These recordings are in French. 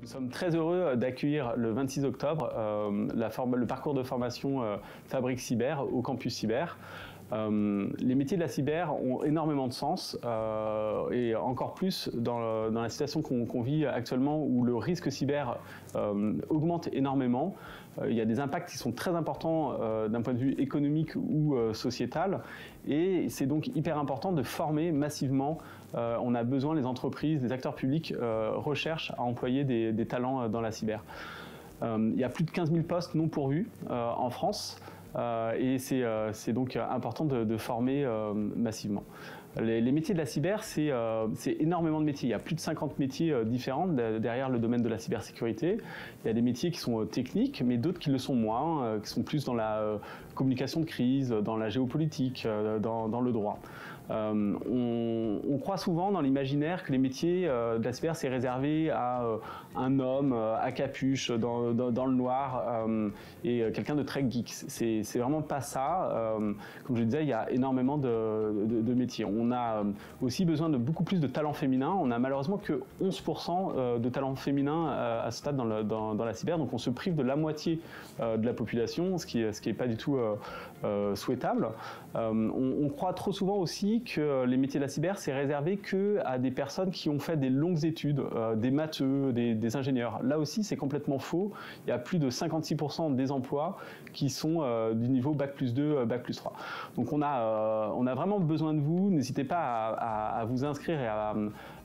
sommes très heureux d'accueillir le 26 octobre le parcours de formation Fabrique Cyber au campus Cyber. Les métiers de la cyber ont énormément de sens et encore plus dans la situation qu'on vit actuellement où le risque cyber augmente énormément. Il y a des impacts qui sont très importants d'un point de vue économique ou sociétal et c'est donc hyper important de former massivement. On a besoin, les entreprises, les acteurs publics recherchent à employer des talents dans la cyber. Il y a plus de 15 000 postes non pourvus en France. Et c'est donc important de former massivement. Les métiers de la cyber, c'est énormément de métiers. Il y a plus de 50 métiers différents derrière le domaine de la cybersécurité. Il y a des métiers qui sont techniques, mais d'autres qui le sont moins, qui sont plus dans la communication de crise, dans la géopolitique, dans le droit. On croit souvent dans l'imaginaire que les métiers de la cyber, c'est réservé à un homme à capuche, dans le noir, et quelqu'un de très geek. C'est vraiment pas ça. Comme je le disais, il y a énormément de métiers. On a aussi besoin de beaucoup plus de talents féminins. On a malheureusement que 11% de talents féminins à ce stade dans la cyber. Donc on se prive de la moitié de la population, ce qui est pas du tout souhaitable. On croit trop souvent aussi que les métiers de la cyber, c'est réservé qu'à des personnes qui ont fait des longues études, des matheux, des ingénieurs. Là aussi, c'est complètement faux. Il y a plus de 56% des emplois qui sont du niveau Bac+2, Bac+3. Donc on a vraiment besoin de vous. N'hésitez pas à vous inscrire et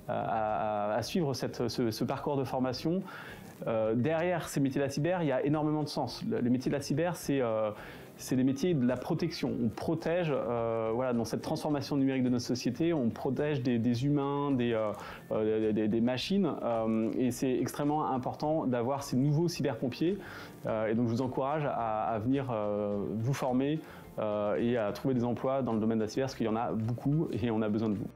à suivre ce parcours de formation. Derrière ces métiers de la cyber, il y a énormément de sens. Les métiers de la cyber, c'est des métiers de la protection. On protège, voilà, dans cette transformation numérique de notre société, on protège des humains, des machines, et c'est extrêmement important d'avoir ces nouveaux cyberpompiers. Et donc je vous encourage à venir vous former et à trouver des emplois dans le domaine de la cyber, parce qu'il y en a beaucoup et on a besoin de vous.